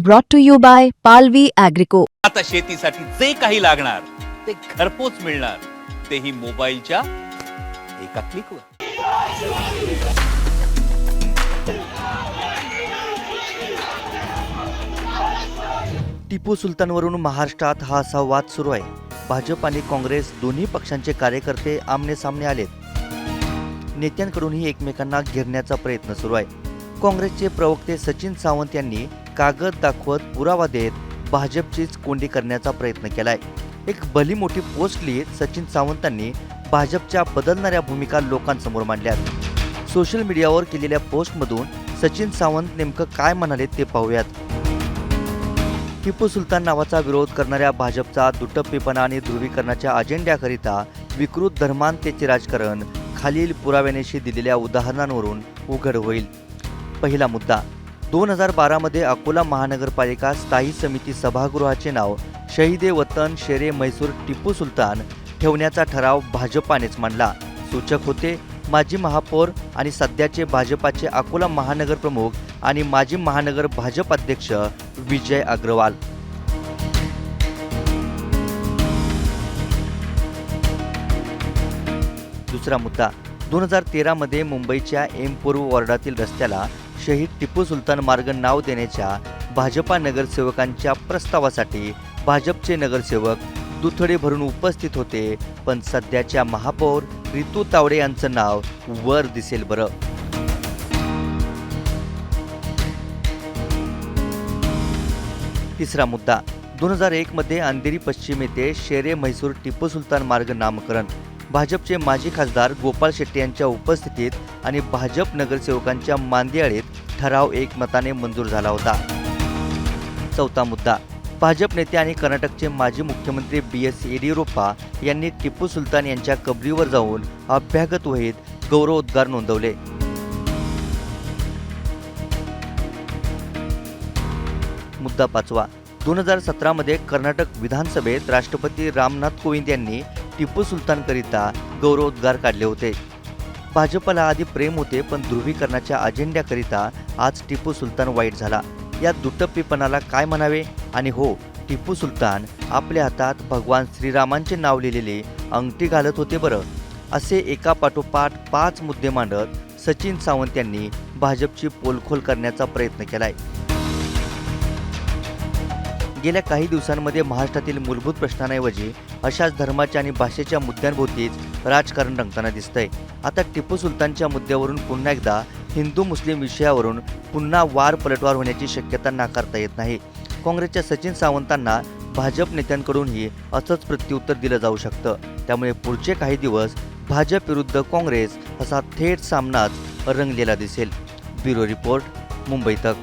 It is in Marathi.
brought to you by Palvi Agrico. आता शेतीसाठी जे काही लागणार ते घरपोच मिळणार, तेही मोबाईलच्या एका क्लिकवर. टिपू सुलतानवरून महाराष्ट्रात हा असा वाद सुरू आहे. भाजप आणि काँग्रेस दोन्ही पक्षांचे कार्यकर्ते आमने सामने आलेत. नेत्यांकडूनही एकमेकांना घेरण्याचा प्रयत्न सुरू आहे. काँग्रेसचे प्रवक्ते सचिन सावंत यांनी कागद दाखवत पुरावा देत भाजपचीच कोंडी करण्याचा प्रयत्न केलाय. एक भली मोठी पोस्ट लिहित सचिन सावंतांनी भाजपच्या बदलणाऱ्या भूमिका लोकांसमोर मांडल्यात. सोशल मीडियावर केलेल्या पोस्टमधून सचिन सावंत नेमकं काय म्हणाले ते पाहूयात. टिपू सुलतान नावाचा विरोध करणाऱ्या भाजपचा दुटप्पीपणा आणि ध्रुवीकरणाच्या अजेंड्याकरिता विकृत धर्मांतेचे राजकारण खालील पुराव्यानेशी दिलेल्या उदाहरणांवरून उघड होईल. पहिला मुद्दा, 2012 मध्ये अकोला महानगरपालिका स्थायी समिती सभागृहाचे नाव शहीदे वतन शेरे म्हैसूर टिपू सुलतान ठेवण्याचा ठराव भाजपानेच मांडला. सूचक होते माजी महापौर आणि सध्याचे भाजपाचे अकोला महानगर प्रमुख आणि माजी महानगर भाजप अध्यक्ष विजय अग्रवाल. दुसरा मुद्दा, 2013 मध्ये मुंबईच्या एम पूर्व वॉर्डातील रस्त्याला शहीद टिपू सुलतान मार्ग नाव देण्याच्या भाजपा नगरसेवकांच्या प्रस्तावासाठी भाजपचे नगरसेवक दुथडी भरून उपस्थित होते, पण सध्याच्या महापौर रितू तावडे यांचं नाव वर दिसेल बरं. तिसरा मुद्दा, 2001 मध्ये अंधेरी पश्चिम येथे शेरे म्हैसूर टिपू सुलतान मार्ग नामकरण भाजपचे माजी खासदार गोपाळ शेट्टी यांच्या उपस्थितीत आणि भाजप नगरसेवकांच्या मांदियाळीत ठराव एकमताने मंजूर झाला होता. चौथा मुद्दा, भाजप नेते आणि कर्नाटकचे माजी मुख्यमंत्री BS येडियुरप्पा यांनी टिपू सुलतान यांच्या कबरीवर जाऊन अभ्यागत वहीत गौरवोद्गार नोंदवले. मुद्दा पाचवा, 2017 मध्ये कर्नाटक विधानसभेत राष्ट्रपती रामनाथ कोविंद यांनी टिपू सुलतानकरिता गौरवोद्गार काढले होते. भाजपला आधी प्रेम होते, पण ध्रुवीकरणाच्या अजेंड्याकरिता आज टिपू सुलतान वाईट झाला. या दुटप्पीपणाला काय म्हणावे? आणि हो, टिपू सुलतान आपल्या हातात भगवान श्रीरामांचे नाव लिहिलेले अंगठी घालत होते बरं. असे एकापाठोपाठ 5 मुद्दे मांडत सचिन सावंत यांनी भाजपची पोलखोल करण्याचा प्रयत्न केलाय. गेल्या काही दिवसांमध्ये महाराष्ट्रातील मूलभूत प्रश्नांऐवजी अशाच धर्माच्या आणि भाषेच्या मुद्द्यांभोवतीच राजकारण रंगताना दिसतंय. आता टिपू सुलतानच्या मुद्द्यावरून पुन्हा एकदा हिंदू मुस्लिम विषयावरून पुन्हा वार पलटवार होण्याची शक्यता नाकारता येत नाही. काँग्रेसच्या सचिन सावंतांना भाजप नेत्यांकडूनही असंच प्रत्युत्तर दिलं जाऊ शकतं. त्यामुळे पुढचे काही दिवस भाजप विरुद्ध काँग्रेस असा थेट सामनाच रंगलेला दिसेल. ब्युरो रिपोर्ट, मुंबई तक.